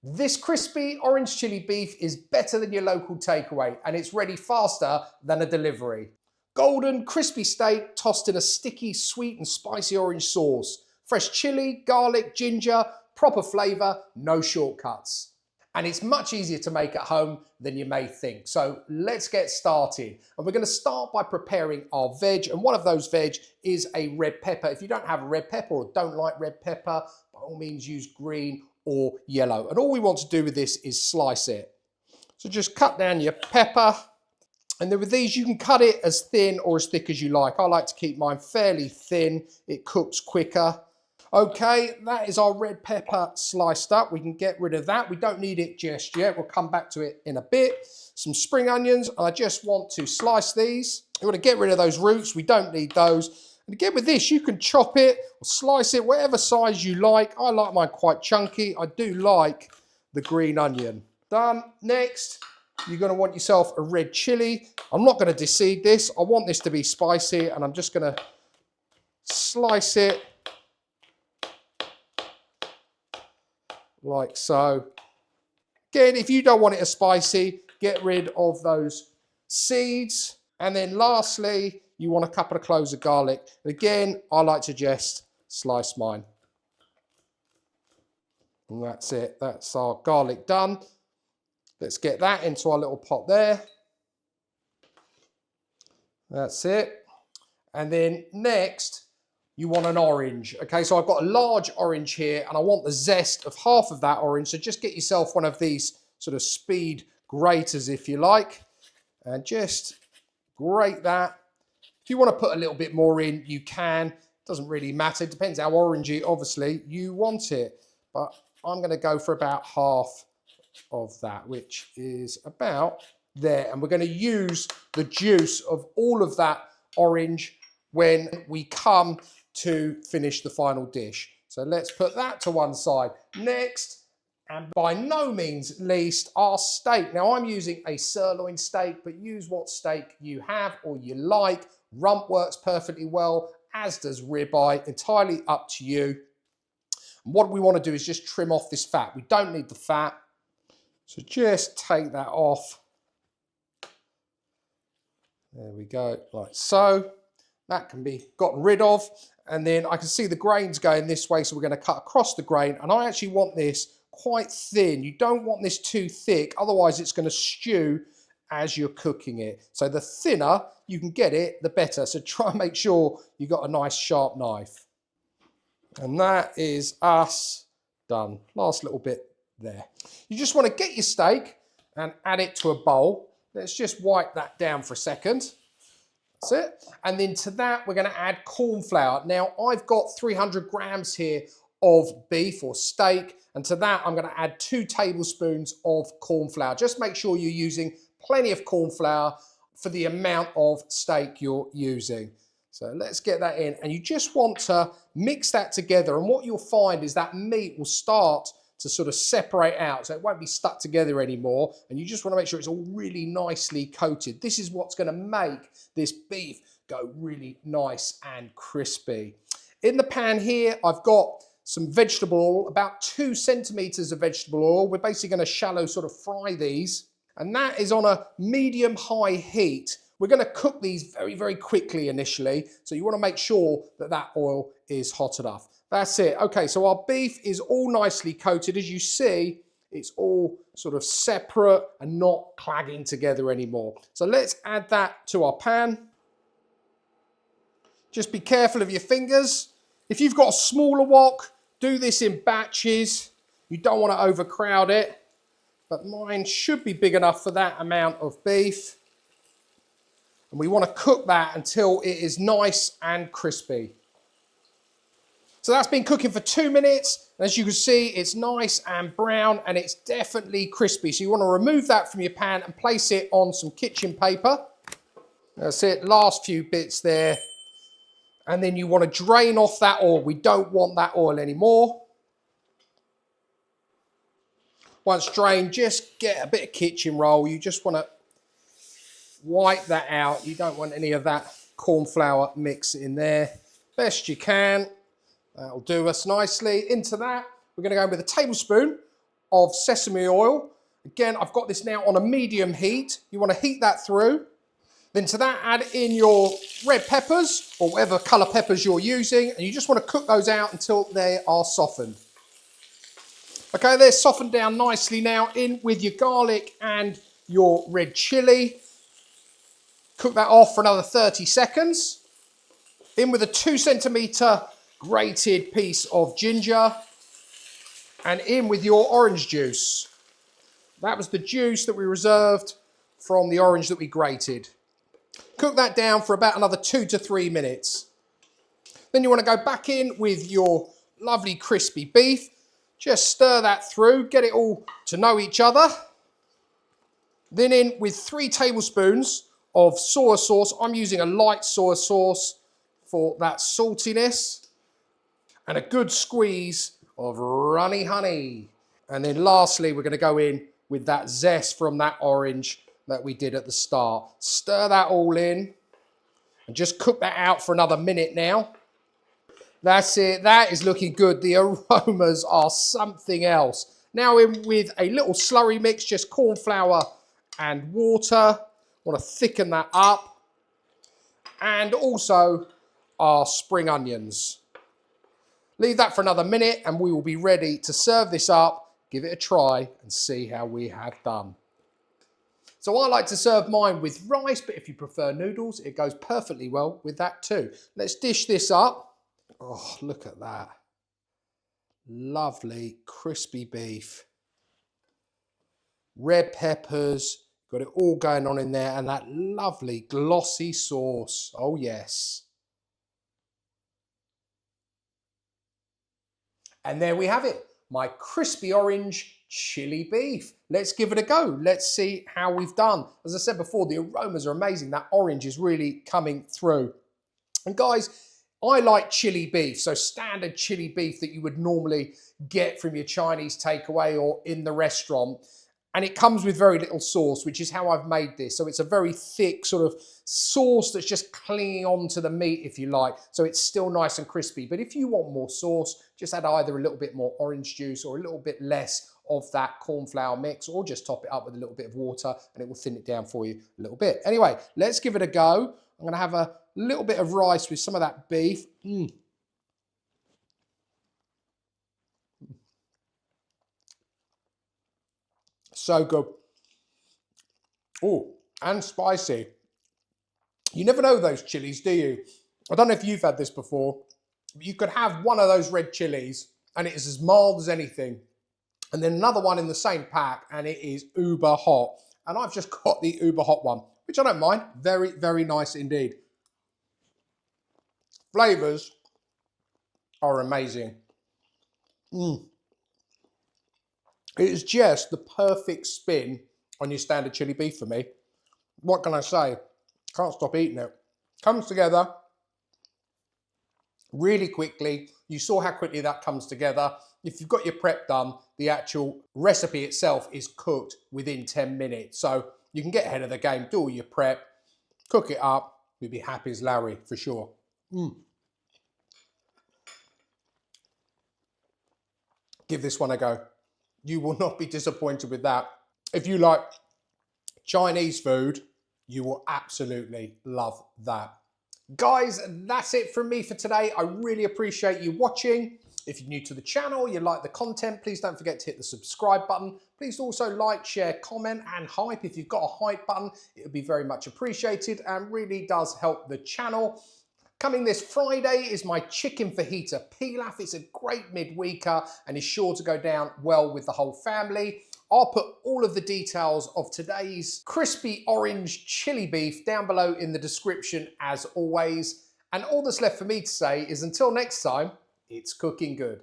This crispy orange chili beef is better than your local takeaway, and it's ready faster than a delivery. Golden, crispy steak tossed in a sticky, sweet and spicy orange sauce. Fresh chili, garlic, ginger, proper flavour, no shortcuts. And it's much easier to make at home than you may think. So let's get started. And we're going to start by preparing our veg. And one of those veg is a red pepper. If you don't have a red pepper or don't like red pepper, by all means use green or yellow. And all we want to do with this is slice it. So just cut down your pepper. And then with these, you can cut it as thin or as thick as you like. I like to keep mine fairly thin. It cooks quicker. Okay, that is our red pepper sliced up. We can get rid of that. We don't need it just yet. We'll come back to it in a bit. Some spring onions. I just want to slice these. You want to get rid of those roots. We don't need those. And again with this, you can chop it or slice it whatever size you like. I like mine quite chunky. I do like the green onion. Done. Next, you're going to want yourself a red chili. I'm not going to deseed this. I want this to be spicy, and I'm just going to slice it like so. Again, if you don't want it as spicy, get rid of those seeds. And then lastly, you want a couple of cloves of garlic. And again, I like to just slice mine. And that's it. That's our garlic done. Let's get that into our little pot there. That's it. And then next, you want an orange. Okay, so I've got a large orange here, and I want the zest of half of that orange. So just get yourself one of these sort of speed graters, if you like, and just grate that. If you want to put a little bit more in, you can. Doesn't really matter. It depends how orangey, obviously, you want it. But I'm going to go for about half of that, which is about there. And we're going to use the juice of all of that orange when we come to finish the final dish. So let's put that to one side. Next, and by no means least, our steak. Now I'm using a sirloin steak, but use what steak you have or you like. Rump works perfectly well, as does ribeye, entirely up to you. And what we want to do is just trim off this fat. We don't need the fat. So just take that off. There we go, like so. That can be gotten rid of. And then I can see the grains going this way, so we're going to cut across the grain. And I actually want this quite thin. You don't want this too thick, otherwise it's going to stew as you're cooking it. So the thinner you can get it, the better. So try and make sure you've got a nice sharp knife. And that is us done. Last little bit there. You just want to get your steak and add it to a bowl. Let's just wipe that down for a second. That's it. And then to that, we're going to add corn flour. Now, I've got 300 grams here of beef or steak. And to that, I'm going to add 2 tablespoons of corn flour. Just make sure you're using plenty of corn flour for the amount of steak you're using. So let's get that in. And you just want to mix that together. And what you'll find is that meat will start to sort of separate out, so it won't be stuck together anymore. And you just want to make sure it's all really nicely coated. This is what's going to make this beef go really nice and crispy. In the pan here, I've got some vegetable oil, about 2 centimeters of vegetable oil. We're basically going to shallow sort of fry these. And that is on a medium-high heat. We're going to cook these very, very quickly initially. So you want to make sure that that oil is hot enough. That's it. Okay, so our beef is all nicely coated. As you see, it's all sort of separate and not clagging together anymore. So let's add that to our pan. Just be careful of your fingers. If you've got a smaller wok, do this in batches. You don't want to overcrowd it. But mine should be big enough for that amount of beef. And we want to cook that until it is nice and crispy. So that's been cooking for 2 minutes. As you can see, it's nice and brown and it's definitely crispy. So you want to remove that from your pan and place it on some kitchen paper. That's it, last few bits there. And then you want to drain off that oil. We don't want that oil anymore. Once drained, just get a bit of kitchen roll. You just want to wipe that out. You don't want any of that corn flour mix in there. Best you can. That'll do us nicely. Into that, we're going to go with a tablespoon of sesame oil. Again, I've got this now on a medium heat. You want to heat that through. Then to that, add in your red peppers or whatever colour peppers you're using, and you just want to cook those out until they are softened. Okay, they're softened down nicely now. In with your garlic and your red chilli. Cook that off for another 30 seconds. In with a 2 centimetre grated piece of ginger. And in with your orange juice. That was the juice that we reserved from the orange that we grated. Cook that down for about another 2 to 3 minutes. Then you want to go back in with your lovely crispy beef. Just stir that through, get it all to know each other. Then in with 3 tablespoons of soy sauce. I'm using a light soy sauce for that saltiness. And a good squeeze of runny honey. And then lastly, we're going to go in with that zest from that orange that we did at the start. Stir that all in and just cook that out for another minute now. That's it. That is looking good. The aromas are something else. Now in with a little slurry mix, just corn flour and water. Want to thicken that up. And also our spring onions. Leave that for another minute and we will be ready to serve this up, give it a try and see how we have done. So I like to serve mine with rice, but if you prefer noodles, it goes perfectly well with that too. Let's dish this up. Oh, look at that. Lovely crispy beef. Red peppers, got it all going on in there, and that lovely glossy sauce. Oh yes. And there we have it, my crispy orange chili beef. Let's give it a go. Let's see how we've done. As I said before, the aromas are amazing. That orange is really coming through. And guys, I like chili beef, so standard chili beef that you would normally get from your Chinese takeaway or in the restaurant. And it comes with very little sauce, which is how I've made this. So it's a very thick sort of sauce that's just clinging onto the meat, if you like. So it's still nice and crispy. But if you want more sauce, just add either a little bit more orange juice or a little bit less of that corn flour mix, or just top it up with a little bit of water and it will thin it down for you a little bit. Anyway, let's give it a go. I'm going to have a little bit of rice with some of that beef. So good. Oh, and spicy. You never know those chilies, do you? I don't know if you've had this before, but you could have one of those red chilies and it is as mild as anything. And then another one in the same pack and it is uber hot. And I've just got the uber hot one, which I don't mind. Very, very nice indeed. Flavours are amazing. It is just the perfect spin on your standard chili beef for me. What can I say? Can't stop eating it. Comes together really quickly. You saw how quickly that comes together. If you've got your prep done, the actual recipe itself is cooked within 10 minutes. So you can get ahead of the game, do all your prep, cook it up. You'll be happy as Larry for sure. Give this one a go. You will not be disappointed with that. If you like Chinese food, you will absolutely love that. Guys, that's it from me for today. I really appreciate you watching. If you're new to the channel, you like the content, please don't forget to hit the subscribe button. Please also like, share, comment, and hype. If you've got a hype button, it would be very much appreciated and really does help the channel. Coming this Friday is my chicken fajita pilaf. It's a great midweeker and is sure to go down well with the whole family. I'll put all of the details of today's crispy orange chili beef down below in the description as always. And all that's left for me to say is until next time, it's cooking good.